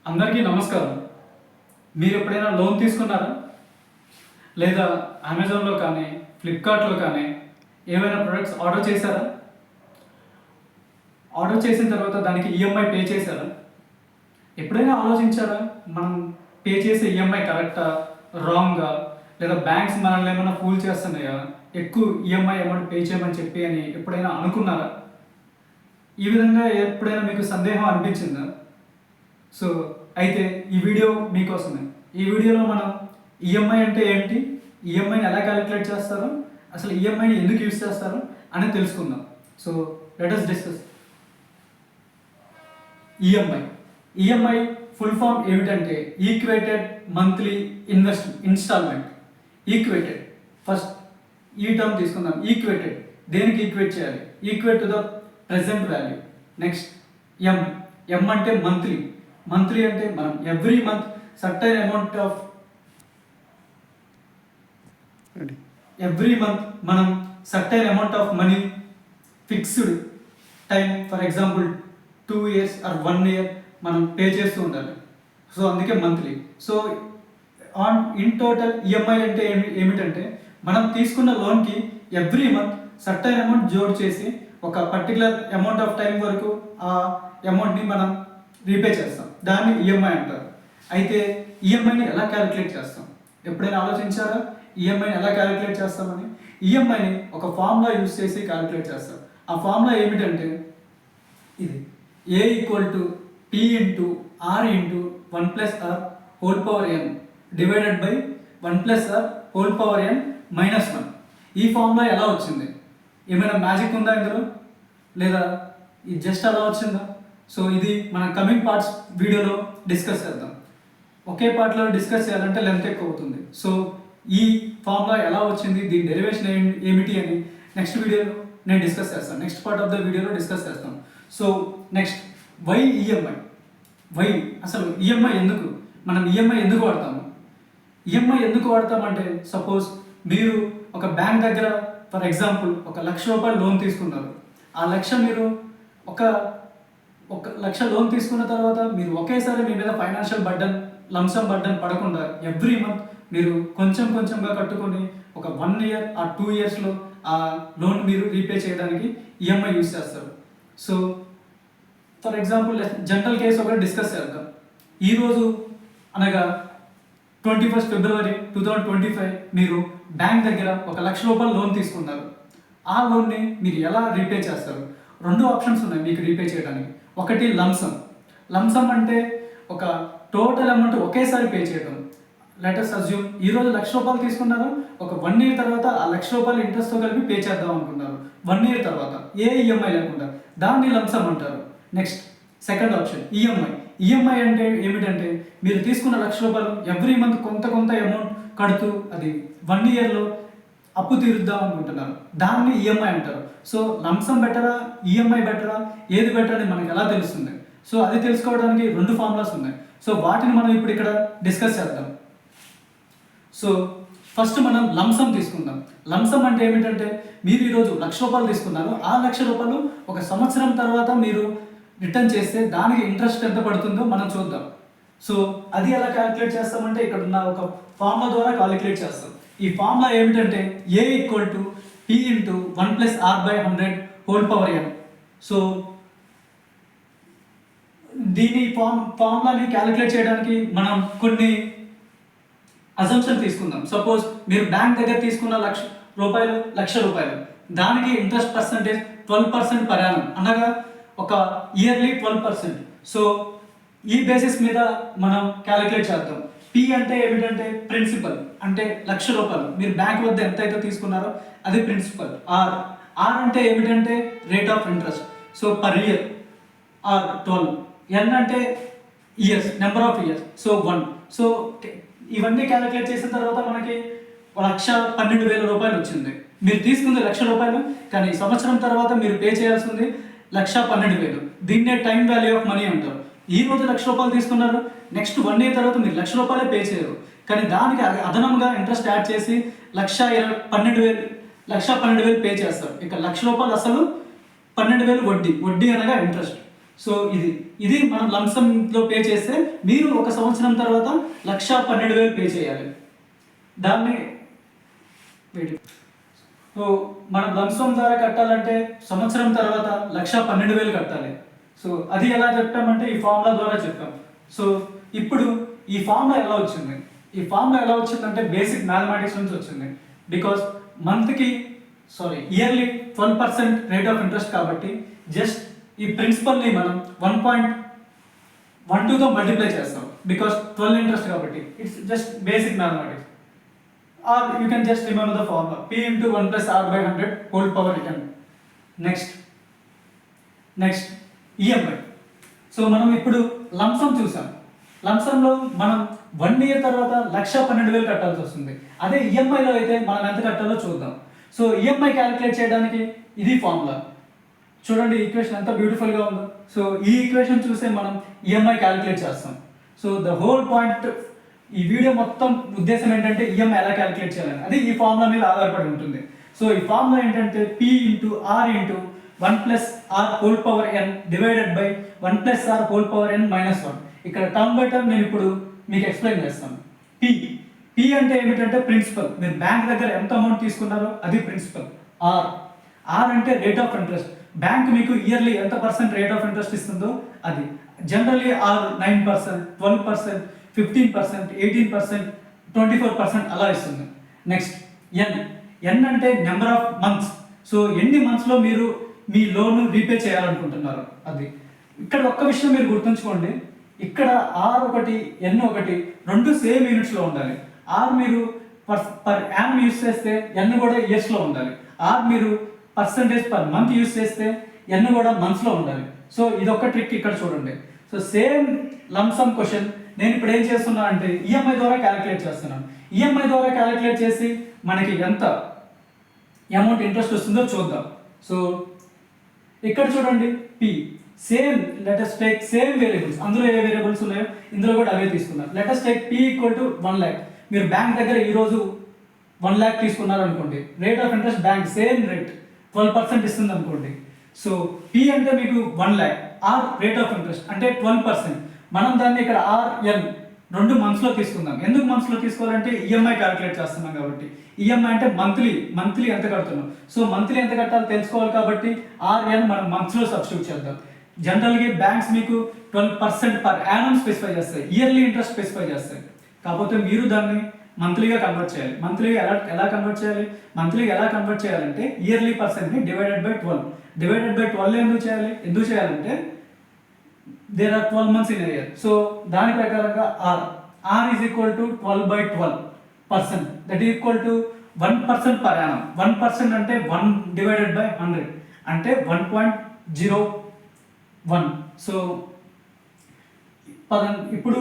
అందరికీ నమస్కారం. మీరు ఎప్పుడైనా లోన్ తీసుకున్నారా? లేదా అమెజాన్లో కానీ ఫ్లిప్కార్ట్లో కానీ ఏమైనా ప్రొడక్ట్స్ ఆర్డర్ చేశారా? ఆర్డర్ చేసిన తర్వాత దానికి ఈఎంఐ పే చేశారా? ఎప్పుడైనా ఆలోచించారా మనం పే చేసే ఈఎంఐ కరెక్టా, రాంగా, లేదా బ్యాంక్స్ మనల్ని ఏమైనా ఫూల్ చేస్తున్నాయా, ఎక్కువ ఈఎంఐ అమౌంట్ పే చేయమని చెప్పి అని ఎప్పుడైనా అనుకున్నారా? ఈ విధంగా ఎప్పుడైనా మీకు సందేహం అనిపించిందా? సో అయితే ఈ వీడియో మీకోసమే. ఈ వీడియోలో మనం ఈఎంఐ అంటే ఏంటి, ఈఎంఐని ఎలా క్యాలిక్యులేట్ చేస్తారు, అసలు ఈఎంఐని ఎందుకు యూజ్ చేస్తారు అని తెలుసుకుందాం. So let us discuss. EMI full form ఏమిటంటే equated monthly instalment. Equated, first ఈ టర్మ్ తీసుకుందాం. ఈక్వేటెడ్ దేనికి ఈక్వేట్ చేయాలి? Equate to the present value. Next M అంటే మంత్లీ. మంత్లీ అంటే మనం every month certain amount of మనం certain amount of money fixed time, for example 2 years or 1 year మనం pay చేస్తూ ఉండాలి. సో అందుకే monthly. So in total EMI అంటే ఏమిటంటే మనం తీసుకున్న లోన్కి ఎవ్రీ మంత్ సర్టైన్ అమౌంట్ జోడ్ చేసి ఒక పర్టికులర్ అమౌంట్ ఆఫ్ టైం వరకు ఆ అమౌంట్ని మనం రీపే చేస్తాం. దాన్ని ఈఎంఐ అంటారు. అయితే ఈఎంఐని ఎలా క్యాలిక్యులేట్ చేస్తాం? ఎప్పుడైనా ఆలోచించారా ఈఎంఐని ఎలా క్యాలిక్యులేట్ చేస్తామని? ఈఎంఐని ఒక ఫార్ములా యూజ్ చేసి క్యాలిక్యులేట్ చేస్తాం. ఆ ఫార్ములా ఏమిటంటే ఇది A equal to P into R into 1+r whole power n divided by 1+r whole power n minus 1. ఈ ఫార్ములా ఎలా వచ్చింది? ఏమైనా మ్యాజిక్ ఉందా ఇందులో, లేదా ఇది జస్ట్ అలా వచ్చిందా? సో ఇది మన కమింగ్ పార్ట్స్ వీడియోలో డిస్కస్ చేద్దాం. ఒకే పార్ట్లో డిస్కస్ చేయాలంటే లెంత్ ఎక్కువ అవుతుంది. సో ఈ ఫార్ములా ఎలా వచ్చింది, దీని డెరివేషన్ ఏమిటి అని నెక్స్ట్ వీడియోలో నేను డిస్కస్ చేస్తాను. నెక్స్ట్ పార్ట్ ఆఫ్ ద వీడియోలో డిస్కస్ చేస్తాను. So next why EMI. Why అసలు ఈఎంఐ ఎందుకు, మనం ఈఎంఐ ఎందుకు వాడతాము? ఈఎంఐ ఎందుకు వాడతామంటే సపోజ్ మీరు ఒక బ్యాంక్ దగ్గర ఫర్ ఎగ్జాంపుల్ 1,00,000 రూపాయలు లోన్ తీసుకున్నారు. ఆ లక్ష మీరు ఒక 1,00,000 లోన్ తీసుకున్న తర్వాత మీరు ఒకేసారి మీ మీద ఫైనాన్షియల్ బర్డన్, లంసమ్ బర్డన్ పడకుండా ఎవ్రీ మంత్ మీరు కొంచెం కొంచెంగా కట్టుకొని ఒక 1 year ఆ 2 yearsలో ఆ లోన్ మీరు రీపే చేయడానికి ఈఎంఐ యూజ్ చేస్తారు. So for example general case ఒకటి డిస్కస్ చేద్దాం. ఈరోజు అనగా 21st February 2025 మీరు బ్యాంక్ దగ్గర 1,00,000 రూపాయలు లోన్ తీసుకున్నారు. ఆ లోన్ని మీరు ఎలా రీపే చేస్తారు? 2 ఆప్షన్స్ ఉన్నాయి మీకు రీపే చేయడానికి. ఒకటి లంసమ్ అంటే ఒక టోటల్ అమౌంట్ ఒకేసారి పే చేయడం. లెట్ us అస్యూమ్ ఈరోజు 1,00,000 రూపాయలు తీసుకున్నారు, ఒక 1 year తర్వాత ఆ 1,00,000 రూపాయలు ఇంట్రెస్ట్తో కలిపి పే చేద్దాం అనుకున్నారు 1 year తర్వాత, ఏ ఈఎంఐ లేకుండా. దాన్ని లంసమ్ అంటారు. నెక్స్ట్ సెకండ్ ఆప్షన్ ఈఎంఐ అంటే ఏమిటంటే మీరు తీసుకున్న 1,00,000 రూపాయలు ఎవ్రీ మంత్ కొంత అమౌంట్ కడుతూ అది 1 yearలో అప్పు తీరుద్దాం అనుకుంటున్నారు. దాన్ని ఈఎంఐ అంటారు. సో లంసమ్ బెటరా, ఈఎంఐ బెటరా, ఏది బెటర్ అని మనకి ఎలా తెలుస్తుంది? సో అది తెలుసుకోవడానికి 2 ఫార్ములాస్ ఉన్నాయి. సో వాటిని మనం ఇప్పుడు ఇక్కడ డిస్కస్ చేద్దాం. సో ఫస్ట్ మనం లంసమ్ తీసుకుందాం. లంసమ్ అంటే ఏమిటంటే మీరు ఈరోజు 1,00,000 రూపాయలు తీసుకున్నారు. ఆ 1,00,000 రూపాయలు ఒక సంవత్సరం తర్వాత మీరు రిటర్న్ చేస్తే దానికి ఇంట్రెస్ట్ ఎంత పడుతుందో మనం చూద్దాం. సో అది ఎలా క్యాలిక్యులేట్ చేస్తామంటే ఇక్కడ ఉన్న ఒక ఫార్ములా ద్వారా క్యాలిక్యులేట్ చేస్తాం. ఈ ఫార్ములా ఏమిటంటే A equal to P into 1+r/100 whole power n. So దీని ఫార్ములాని క్యాలిక్యులేట్ చేయడానికి మనం కొన్ని అజంప్షన్ తీసుకుందాం. సపోజ్ మీరు బ్యాంక్ దగ్గర తీసుకున్న 1,00,000 రూపాయలు, దానికి ఇంట్రెస్ట్ పర్సంటేజ్ 12% పర్ యానం, అనగా ఒక ఇయర్లీ 12%. సో ఈ బేసిస్ మీద మనం క్యాలిక్యులేట్ చేద్దాం. పి అంటే ఏమిటంటే ప్రిన్సిపల్, అంటే 1,00,000 రూపాయలు మీరు బ్యాంక్ వద్ద ఎంత అయితే తీసుకున్నారో అది ప్రిన్సిపల్. ఆర్ అంటే ఏమిటంటే rate of interest, so per year are 12. ఎన్ అంటే years, number of years, so 1. So ఇవన్నీ క్యాలిక్యులేట్ చేసిన తర్వాత మనకి 1,12,000 రూపాయలు వచ్చింది. మీరు తీసుకుంది 1,00,000 రూపాయలు, కానీ సంవత్సరం తర్వాత మీరు పే చేయాల్సింది 1,12,000. దీన్నే టైం వాల్యూ ఆఫ్ మనీ అంటారు. ఈ రోజు 1,00,000 రూపాయలు తీసుకున్నారు, నెక్స్ట్ 1 year తర్వాత మీరు 1,00,000 రూపాయలే పే చేయరు, కానీ దానికి అదనంగా ఇంట్రెస్ట్ యాడ్ చేసి 1,12,000 పే చేస్తారు. ఇక 1,00,000 రూపాయలు అసలు, 12,000 వడ్డీ అనగా ఇంట్రెస్ట్. సో ఇది మనం లంసంలో పే చేస్తే మీరు ఒక సంవత్సరం తర్వాత 1,12,000 పే చేయాలి. దాన్ని సో మనం లంసం ద్వారా కట్టాలంటే సంవత్సరం తర్వాత 1,12,000 కట్టాలి. సో అది ఎలా చెప్పామంటే ఈ ఫార్ములా ద్వారా చెప్పాం. సో ఇప్పుడు ఈ ఫార్ములా ఎలా వచ్చింది? ఈ ఫార్ములా ఎలా వచ్చిందంటే బేసిక్ మ్యాథమెటిక్స్ నుంచి వచ్చింది. Because yearly 12% rate of interest కాబట్టి జస్ట్ ఈ ప్రిన్సిపల్ని మనం 1.12తో మల్టిప్లై చేస్తాం. బికాస్ 12 ఇంట్రెస్ట్ కాబట్టి it's just basic mathematics. Or you can just remember the formula P into 1 plus R by 100 whole power n. Next EMI. So మనం ఇప్పుడు లంసం చూసాం. లంసంలో మనం 1 year తర్వాత 1,12,000 కట్టాల్సి వస్తుంది. అదే ఈఎంఐలో అయితే మనం ఎంత కట్టాలో చూద్దాం. సో ఈఎంఐ క్యాలిక్యులేట్ చేయడానికి ఇది ఫార్ములా. చూడండి ఈక్వేషన్ ఎంత బ్యూటిఫుల్గా ఉందో. సో ఈ ఈక్వేషన్ చూసే మనం ఈఎంఐ క్యాలిక్యులేట్ చేస్తాం. సో ద హోల్ పాయింట్ ఈ వీడియో మొత్తం ఉద్దేశం ఏంటంటే ఈఎంఐ ఎలా క్యాలిక్యులేట్ చేయాలని, అది ఈ ఫార్ములా మీద ఆధారపడి ఉంటుంది. సో ఈ ఫార్ములా ఏంటంటే P into R into 1 plus R whole power n divided by 1 plus R whole power n minus 1. ఇక్కడ టర్మ్ బై టర్మ్ నేను ఇప్పుడు మీకు ఎక్స్ప్లెయిన్ చేస్తాను. P అంటే ఏమిటంటే ప్రిన్సిపల్. మీరు బ్యాంక్ దగ్గర ఎంత అమౌంట్ తీసుకున్నారో అది ప్రిన్సిపల్. ఆర్ అంటే రేట్ ఆఫ్ ఇంట్రెస్ట్. బ్యాంక్ మీకు ఇయర్లీ ఎంత పర్సెంట్ రేట్ ఆఫ్ ఇంట్రెస్ట్ ఇస్తుందో అది. జనరల్లీ ఆర్ 9%, 12%, 15%, 18%, 24% అలా ఇస్తుంది. నెక్స్ట్ ఎన్ అంటే నెంబర్ ఆఫ్ మంత్స్. సో ఎన్ని మంత్స్లో మీరు మీ లోన్ రీపే చేయాలనుకుంటున్నారు అది. ఇక్కడ ఒక్క విషయం మీరు గుర్తుంచుకోండి, ఇక్కడ ఆర్ ఒకటి ఎన్ ఒకటి రెండు సేమ్ యూనిట్స్లో ఉండాలి. ఆర్ మీరు పర్ యానం యూస్ చేస్తే ఎన్ కూడా ఇయర్స్లో ఉండాలి. ఆర్ మీరు పర్సంటేజ్ పర్ మంత్ యూస్ చేస్తే ఎన్ కూడా మంత్స్లో ఉండాలి. సో ఇదొక ట్రిక్ ఇక్కడ చూడండి. సో సేమ్ లంసమ్ క్వశ్చన్ నేను ఇప్పుడు ఏం చేస్తున్నా అంటే ఈఎంఐ ద్వారా క్యాలిక్యులేట్ చేస్తున్నాను. ఈఎంఐ ద్వారా క్యాలిక్యులేట్ చేసి మనకి ఎంత అమౌంట్ ఇంట్రెస్ట్ వస్తుందో చూద్దాం. సో ఇక్కడ చూడండి P same let's take same variables. అందులో ఏ వేరియబుల్స్ ఉన్నాయో ఇందులో కూడా అవే తీసుకున్నాం. Let's take P equal to 1 lakh. మీరు బ్యాంక్ దగ్గర ఈరోజు 1 lakh తీసుకున్నారు అనుకోండి. Rate of interest bank same rate 12% ఇస్తుంది అనుకోండి. సో P అంటే మీకు 1 lakh, R rate of interest అంటే 12%. మనం దాన్ని ఇక్కడ RN 2 మంత్స్లో తీసుకుందాం. ఎందుకు మంత్స్లో తీసుకోవాలంటే ఈఎంఐ క్యాలిక్యులేట్ చేస్తున్నాం కాబట్టి. ఈఎంఐ అంటే మంత్లీ ఎంత కడుతున్నాం. సో మంత్లీ ఎంత కట్టాలో తెలుసుకోవాలి కాబట్టి RN మనం మంత్స్లో సబ్స్టిట్యూట్ చేద్దాం. జనరల్గా బ్యాంక్స్ మీకు 12% పర్ యానం స్పెసిఫై చేస్తాయి, ఇయర్లీ ఇంట్రెస్ట్ స్పెసిఫై చేస్తాయి. కాకపోతే మీరు దాన్ని మంత్లీగా కన్వర్ట్ చేయాలి. మంత్లీగా ఎలా కన్వర్ట్ చేయాలి? మంత్లీగా ఎలా కన్వర్ట్ చేయాలంటే ఇయర్లీ పర్సెంట్ని డివైడెడ్ బై 12. డివైడెడ్ బై 12 ఎందుకు చేయాలంటే there are 12 months in a year. So దాని ప్రకారంగా R is equal to 12/12%. that is equal to 1% per annum. 1% అంటే 1 divided by 100 అంటే 1.01. సో ఇప్పుడు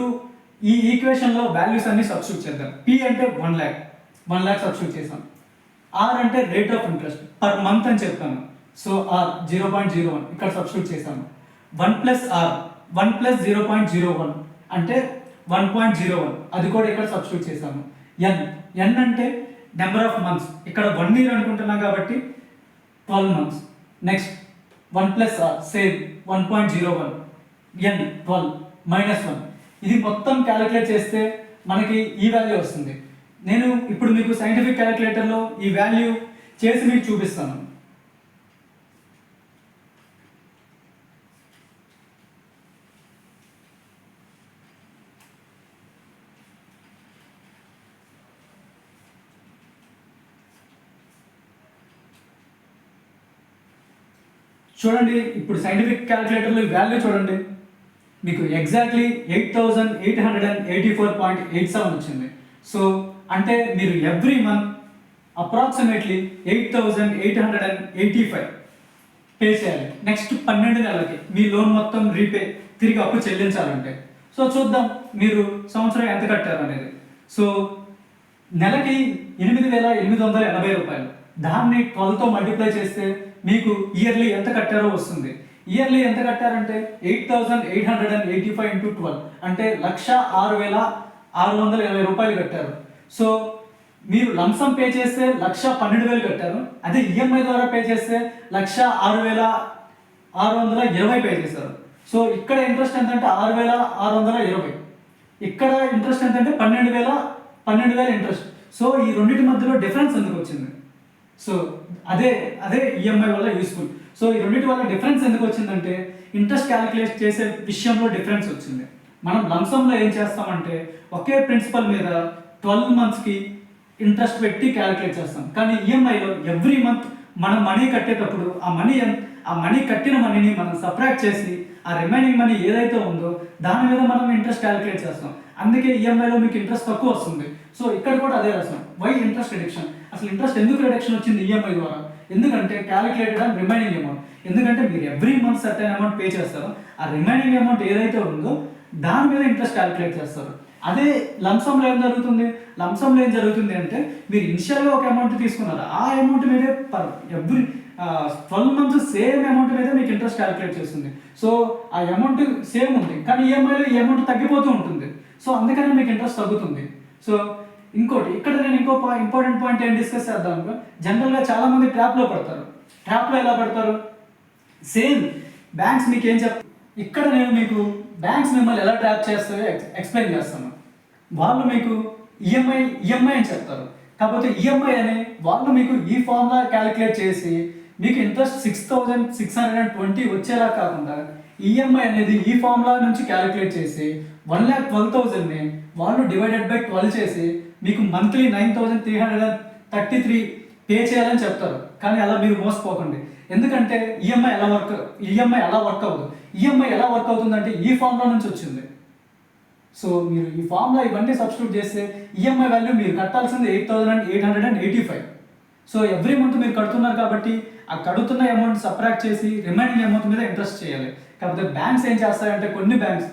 ఈ ఈక్వేషన్లో వాల్యూస్ అన్ని సబ్స్టిట్యూట్ చేద్దాం. P అంటే 1 lakh సబ్స్టిట్యూట్ చేసాం. R అంటే rate of interest per month అని చెప్తాను. సో R 0.01 ఇక్కడ సబ్స్టిట్యూట్ చేసాము. 1 ప్లస్ R 1 ప్లస్ 0.01 అంటే 1.01 అది కూడా ఇక్కడ సబ్స్టిట్యూట్ చేసాము. N అంటే నెంబర్ ఆఫ్ మంత్స్. ఇక్కడ 1 year అనుకుంటున్నాం కాబట్టి 12 months. Next 1 plus R same 1.01 N 12 minus 1. ఇది మొత్తం క్యాలిక్యులేట్ చేస్తే మనకి ఈ వాల్యూ వస్తుంది. నేను ఇప్పుడు మీకు సైంటిఫిక్ క్యాలిక్యులేటర్లో ఈ వాల్యూ చేసి మీకు చూపిస్తాను. చూడండి ఇప్పుడు సైంటిఫిక్ క్యాలిక్యులేటర్లో వాల్యూ చూడండి, మీకు ఎగ్జాక్ట్లీ 8,884.87 వచ్చింది. సో అంటే మీరు ఎవ్రీ మంత్ అప్రాక్సిమేట్లీ 8,885 పే చేయాలి. నెక్స్ట్ 12 నెలలకి మీ లోన్ మొత్తం తిరిగి అప్పు చెల్లించాలంటే. సో చూద్దాం మీరు సంవత్సరం ఎంత కట్టారు అనేది. సో నెలకి 8,880 రూపాయలు. దాన్ని 12తో మల్టిప్లై చేస్తే మీకు ఇయర్లీ ఎంత కట్టారో వస్తుంది. ఇయర్లీ ఎంత కట్టారంటే 8,885 into 12 అంటే 1,06,620 రూపాయలు కట్టారు. సో మీరు లంసం పే చేస్తే 1,12,000 కట్టారు. అదే ఈఎంఐ ద్వారా పే చేస్తే 1,06,620 పే చేశారు. సో ఇక్కడ ఇంట్రెస్ట్ ఎంతంటే 6,620. ఇక్కడ ఇంట్రెస్ట్ ఎంతంటే 12,000 ఇంట్రెస్ట్. సో ఈ రెండింటి మధ్యలో డిఫరెన్స్ ఎందుకు వచ్చింది? సో అదే ఈఎంఐ వల్ల యూస్ఫుల్. సో ఈ రెండింటి వల్ల డిఫరెన్స్ ఎందుకు వచ్చిందంటే ఇంట్రెస్ట్ క్యాలిక్యులేట్ చేసే విషయంలో డిఫరెన్స్ వచ్చింది. మనం లంసంలో ఏం చేస్తామంటే ఒకే ప్రిన్సిపల్ మీద 12 monthsకి ఇంట్రెస్ట్ పెట్టి క్యాలిక్యులేట్ చేస్తాం. కానీ ఈఎంఐలో ఎవ్రీ మంత్ మనం మనీ కట్టేటప్పుడు ఆ మనీ కట్టిన మనీని మనం సబ్ట్రాక్ట్ చేసి ఆ రిమైనింగ్ మనీ ఏదైతే ఉందో దాని మీద మనం ఇంట్రెస్ట్ క్యాలిక్యులేట్ చేస్తాం. అందుకే ఈఎంఐలో మీకు ఇంట్రెస్ట్ తక్కువ వస్తుంది. సో ఇక్కడ కూడా అదే రాస్తాం, వై ఇంట్రెస్ట్ రిడక్షన్. అసలు ఇంట్రెస్ట్ ఎందుకు రిడక్షన్ వచ్చింది ఈఎంఐ ద్వారా? ఎందుకంటే క్యాలిక్యులేటెడ్ అండ్ రిమైనింగ్ అమౌంట్. ఎందుకంటే మీరు every month certain amount pay చేస్తారు, ఆ రిమైనింగ్ అమౌంట్ ఏదైతే ఉందో దాని మీద ఇంట్రెస్ట్ క్యాలిక్యులేట్ చేస్తారు. అదే లంసంలో ఏం జరుగుతుంది అంటే మీరు ఇనిషియల్గా ఒక అమౌంట్ తీసుకున్నారు, ఆ అమౌంట్ మీదే ఎవ్రీ 12 months సేమ్ అమౌంట్ మీద మీకు ఇంట్రెస్ట్ క్యాలిక్యులేట్ చేస్తుంది. సో ఆ అమౌంట్ సేమ్ ఉంది, కానీ ఈఎంఐలో ఈ అమౌంట్ తగ్గిపోతూ ఉంటుంది. సో అందుకని మీకు ఇంట్రెస్ట్ తగ్గుతుంది. సో ఇంకోటి ఇక్కడ నేను ఇంపార్టెంట్ పాయింట్ ఏం డిస్కస్ చేద్దాం. జనరల్గా చాలా మంది ట్రాప్లో ఎలా పడతారు? సేమ్ బ్యాంక్స్ మీకు ఏం చెప్తారు, ఇక్కడ నేను మీకు బ్యాంక్స్ మిమ్మల్ని ఎలా ట్రాప్ చేస్తాయో ఎక్స్ప్లెయిన్ చేస్తాను. వాళ్ళు మీకు ఈఎంఐ అని చెప్తారు, కాకపోతే ఈఎంఐ అని వాళ్ళు మీకు ఈ ఫార్ములా క్యాలిక్యులేట్ చేసి మీకు ఇంట్రెస్ట్ 6,620 వచ్చేలా కాకుండా ఈఎంఐ అనేది ఈ ఫార్ములా నుంచి క్యాలిక్యులేట్ చేసి 1,12,000ని వాళ్ళు డివైడెడ్ బై 12 చేసి మీకు మంత్లీ 9,333 పే చేయాలని చెప్తారు. కానీ అలా మీరు మోసపోకండి. ఎందుకంటే ఈఎంఐ అలా వర్క్ అవ్వదు. ఈఎంఐ ఎలా వర్క్ అవుతుందంటే ఈ ఫార్ములా నుంచి వచ్చింది. సో మీరు ఈ ఫార్ములా ఇవన్నీ సబ్స్టిట్యూట్ చేస్తే ఈఎంఐ వాల్యూ మీరు కట్టాల్సింది 8,885. సో ఎవ్రీ మంత్ మీరు కడుతున్నారు కాబట్టి ఆ కడుతున్న అమౌంట్ సబ్ట్రాక్ట్ చేసి రిమైనింగ్ అమౌంట్ మీద ఇంట్రెస్ట్ చేయాలి. కాకపోతే బ్యాంక్స్ ఏం చేస్తాయంటే కొన్ని బ్యాంక్స్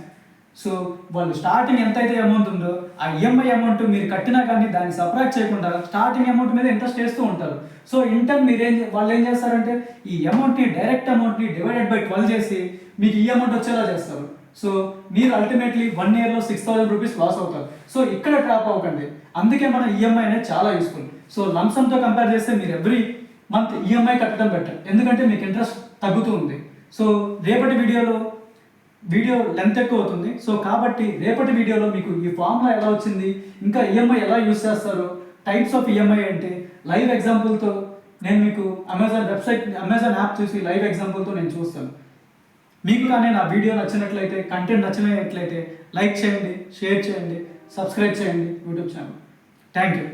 సో వాళ్ళు స్టార్టింగ్ ఎంతైతే అమౌంట్ ఉందో ఆ ఈఎంఐ అమౌంట్ మీరు కట్టినా కానీ దాన్ని సబ్ట్రాక్ట్ చేయకుండా స్టార్టింగ్ అమౌంట్ మీద ఇంట్రెస్ట్ చేస్తూ ఉంటారు. సో ఇంటర్ వాళ్ళు ఏం చేస్తారంటే ఈ డైరెక్ట్ అమౌంట్ని డివైడెడ్ బై 12 చేసి మీకు ఈ అమౌంట్ వచ్చేలా చేస్తారు. సో మీరు అల్టిమేట్లీ 1 yearలో 6,000 రూపీస్ లాస్ అవుతారు. సో ఇక్కడ ట్రాప్ అవ్వకండి. అందుకే మన ఈఎంఐ అనేది చాలా యూస్ఫుల్. సో లంసంతో కంపేర్ చేస్తే మీరు ఎవ్రీ మంత్ ఈఎంఐ కట్టడం బెటర్, ఎందుకంటే మీకు ఇంట్రెస్ట్ తగ్గుతూ ఉంది. సో రేపటి వీడియో లెంత్ ఎక్కువ అవుతుంది. సో కాబట్టి రేపటి వీడియోలో మీకు ఈ ఫార్ములా ఎలా వచ్చింది, ఇంకా ఈఎంఐ ఎలా యూస్ చేస్తారు, టైప్స్ ఆఫ్ ఈఎంఐ అంటే లైవ్ ఎగ్జాంపుల్తో నేను మీకు అమెజాన్ యాప్ చూసి లైవ్ ఎగ్జాంపుల్తో నేను చూస్తాను. మీకు కానీ నా వీడియో నచ్చినట్లయితే, కంటెంట్ నచ్చినట్లయితే లైక్ చేయండి, షేర్ చేయండి, సబ్స్క్రైబ్ చేయండి యూట్యూబ్ ఛానల్. Thank you.